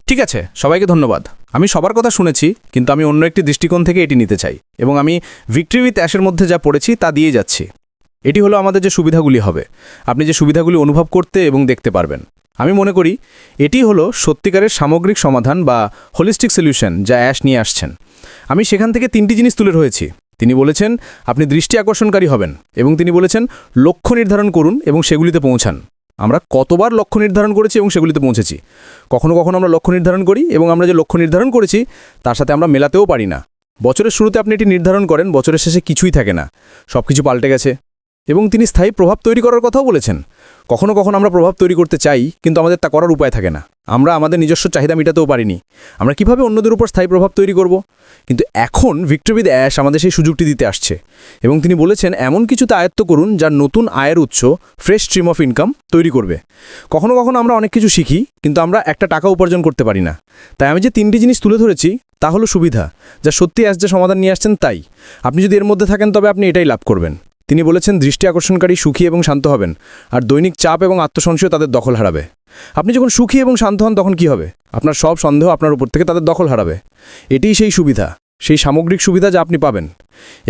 ঠিক আছে, সবাইকে ধন্যবাদ। আমি সবার কথা শুনেছি, কিন্তু আমি অন্য একটি দৃষ্টিকোণ থেকে এটি নিতে চাই এবং আমি ভিক্টরি উইথ অ্যাশের মধ্যে যা পড়েছি তা দিয়ে যাচ্ছি। এটি হলো আমাদের যে সুবিধাগুলি হবে, আপনি যে সুবিধাগুলি অনুভব করতে এবং দেখতে পারবেন। আমি মনে করি এটি হলো সত্যিকারের সামগ্রিক সমাধান বা হোলিস্টিক সলিউশন যা অ্যাশ নিয়ে আসছেন। আমি সেখান থেকে 3টি জিনিস তুলে ধরেছি। তিনি বলেছেন আপনি দৃষ্টি আকর্ষণকারী হবেন, এবং তিনি বলেছেন লক্ষ্য নির্ধারণ করুন এবং সেগুলিতে পৌঁছান। আমরা কতবার লক্ষ্য নির্ধারণ করেছি এবং সেগুলিতে পৌঁছেছি? কখনো কখনো আমরা লক্ষ্য নির্ধারণ করি এবং আমরা যে লক্ষ্য নির্ধারণ করেছি তার সাথে আমরা মেলাতেও পারি না। বছরের শুরুতে আপনি এটি নির্ধারণ করেন, বছরের শেষে কিছুই থাকে না, সব কিছু পাল্টে গেছে। এবং তিনি স্থায়ী প্রভাব তৈরি করার কথাও বলেছেন। কখনো কখনো আমরা প্রভাব তৈরি করতে চাই, কিন্তু আমাদের তা করার উপায় থাকে না। আমরা আমাদের নিজস্ব চাহিদা মেটাতেও পারিনি। আমরা কিভাবে অন্যদের উপর স্থায়ী প্রভাব তৈরি করব? কিন্তু এখন ভিক্টরি উইথ অ্যাশ আমাদের সেই সুযোগটি দিতে আসছে, এবং তিনি বলেছেন এমন কিছুতে আয়ত্ত করুন যা নতুন আয়ের উৎস, ফ্রেশ স্ট্রিম অফ ইনকাম তৈরি করবে। কখনো কখনো আমরা অনেক কিছু শিখি, কিন্তু আমরা একটা টাকা উপার্জন করতে পারি না। তাই আমি যে 3টি জিনিস তুলে ধরেছি তা হলো সুবিধা, যা সত্যি অ্যাশ যে সমাধান নিয়ে আসছেন তাই। আপনি যদি এর মধ্যে থাকেন তবে আপনি এটাই লাভ করবেন। তিনি বলেছেন দৃষ্টি আকর্ষণকারী, সুখী এবং শান্ত হবেন, আর দৈনিক চাপ এবং আত্মসংশয় তাদের দখল হারাবে। আপনি যখন সুখী এবং শান্ত হন তখন কি হবে? আপনার সব সন্দেহ আপনার উপর থেকে তাদের দখল হারাবে। এটিই সেই সুবিধা, সেই সামগ্রিক সুবিধা যা আপনি পাবেন।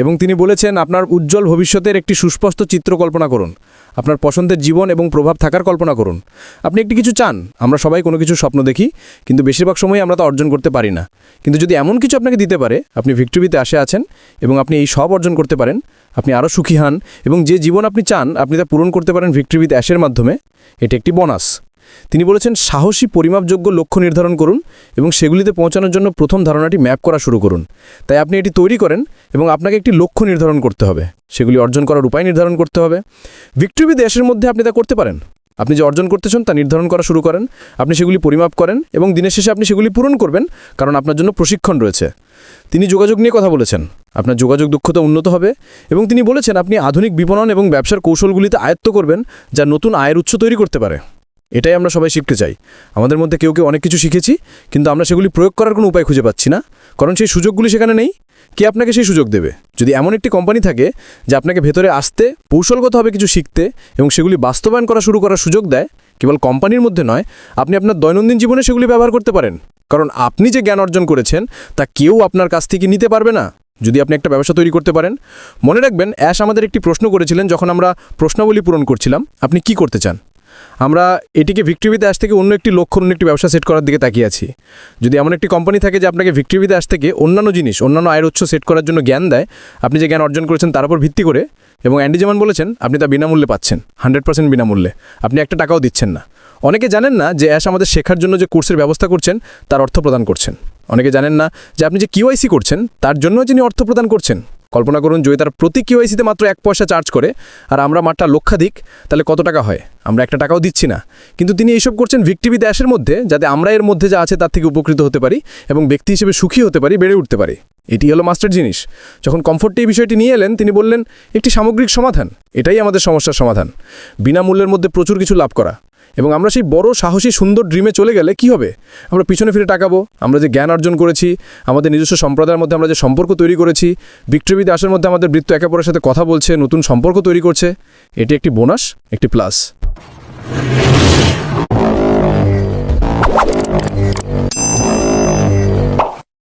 এবং তিনি বলেছেন আপনার উজ্জ্বল ভবিষ্যতের একটি সুস্পষ্ট চিত্র কল্পনা করুন। আপনার পছন্দের জীবন এবং প্রভাব থাকার কল্পনা করুন। আপনি একটি কিছু চান, আমরা সবাই কোনো কিছু স্বপ্ন দেখি, কিন্তু বেশিরভাগ সময় আমরা তা অর্জন করতে পারি না। কিন্তু যদি এমন কিছু আপনাকে দিতে পারে, আপনি ভিক্টরি উইথ অ্যাশে আছেন এবং আপনি এই সব অর্জন করতে পারেন, আপনি আরও সুখী হন এবং যে জীবন আপনি চান আপনি তা পূরণ করতে পারেন ভিক্টরি উইথ অ্যাশের মাধ্যমে। এটি একটি বোনাস। তিনি বলেছেন সাহসী, পরিমাপযোগ্য লক্ষ্য নির্ধারণ করুন এবং সেগুলিতে পৌঁছানোর জন্য প্রথম ধারণাটি ম্যাপ করা শুরু করুন। তাই আপনি এটি তৈরি করেন এবং আপনাকে একটি লক্ষ্য নির্ধারণ করতে হবে, সেগুলি অর্জন করার উপায় নির্ধারণ করতে হবে। ভিক্টরি উইথ অ্যাশের মধ্যে আপনি তা করতে পারেন। আপনি যে অর্জন করতে চান তা নির্ধারণ করা শুরু করেন, আপনি সেগুলি পরিমাপ করেন এবং দিনের শেষে আপনি সেগুলি পূরণ করবেন, কারণ আপনার জন্য প্রশিক্ষণ রয়েছে। তিনি যোগাযোগ নিয়ে কথা বলেছেন, আপনার যোগাযোগ দক্ষতা উন্নত হবে, এবং তিনি বলেছেন আপনি আধুনিক বিপণন এবং ব্যবসার কৌশলগুলিতে আয়ত্ত করবেন যা নতুন আয়ের উৎস তৈরি করতে পারে। এটাই আমরা সবাই শিখতে চাই। আমাদের মধ্যে কেউ কেউ অনেক কিছু শিখেছি, কিন্তু আমরা সেগুলি প্রয়োগ করার কোনো উপায় খুঁজে পাচ্ছি না, কারণ সেই সুযোগগুলি সেখানে নেই। কে আপনাকে সেই সুযোগ দেবে? যদি এমন একটি কোম্পানি থাকে যা আপনাকে ভেতরে আসতে, কৌশলগতভাবে কিছু শিখতে এবং সেগুলি বাস্তবায়ন করা শুরু করার সুযোগ দেয়, কেবল কোম্পানির মধ্যে নয়, আপনি আপনার দৈনন্দিন জীবনে সেগুলি ব্যবহার করতে পারেন, কারণ আপনি যে জ্ঞান অর্জন করেছেন তা কেউ আপনার কাছ থেকে নিতে পারবে না যদি আপনি একটা ব্যবসা তৈরি করতে পারেন। মনে রাখবেন, অ্যাশ আমাদের একটি প্রশ্ন করেছিলেন যখন আমরা প্রশ্নাবলী পূরণ করছিলাম, আপনি কি করতে চান? আমরা এটিকে ভিক্টরি উইথ অ্যাশ থেকে অন্য একটি লক্ষ্য, অন্য একটি ব্যবসা সেট করার দিকে তাকিয়ে আছি। যদি এমন একটি কোম্পানি থাকে যে আপনাকে ভিক্টরি উইথ অ্যাশ থেকে অন্যান্য জিনিস, অন্যান্য আয়ের উৎস সেট করার জন্য জ্ঞান দেয়, আপনি যে জ্ঞান অর্জন করেছেন তার উপর ভিত্তি করে, এবং অ্যান্ডি যেমন বলেছেন আপনি তা বিনামূল্যে পাচ্ছেন, 100% বিনামূল্যে, আপনি একটা টাকাও দিচ্ছেন না। অনেকে জানেন না যে অ্যাশ আমাদের শেখার জন্য যে কোর্সের ব্যবস্থা করছেন তার অর্থ প্রদান করছেন। অনেকে জানেন না যে আপনি যে কিউআইসি করছেন তার জন্য যিনি অর্থ প্রদান করছেন। কল্পনা করুন যদি তার প্রতি কিউআইসিতে মাত্র 1 পয়সা চার্জ করে, আর আমরা মাত্র লক্ষাধিক, তাহলে কত টাকা হয়? আমরা একটা টাকাও দিচ্ছি না। কিন্তু তিনি এইসব করছেন ভিক্টরি উইথ অ্যাশের মধ্যে, যাতে আমরা এর মধ্যে যা আছে তার থেকে উপকৃত হতে পারি এবং ব্যক্তি হিসেবে সুখী হতে পারি, বেড়ে উঠতে পারি। এটি হলো মাস্টার জিনিস। যখন কমফোর্টে এই বিষয়টি নিয়ে এলেন, তিনি বললেন একটি সামগ্রিক সমাধান, এটাই আমাদের সমস্যার সমাধান। বিনামূল্যের মধ্যে প্রচুর কিছু লাভ করা। এবং আমরা সেই বড়, সাহসী, সুন্দর ড্রিমে চলে গেলে কি হবে? আমরা পিছনে ফিরে তাকাবো। আমরা যে জ্ঞান অর্জন করেছি, আমাদের নিজস্ব সম্প্রদায়ের মধ্যে আমরা যে সম্পর্ক তৈরি করেছি, ভিক্টরি উইথ অ্যাশের মধ্যে আমাদের বৃত্ত একে অপরের সাথে কথা বলছে, নতুন সম্পর্ক তৈরি করছে, এটি একটি বোনাস, একটি প্লাস।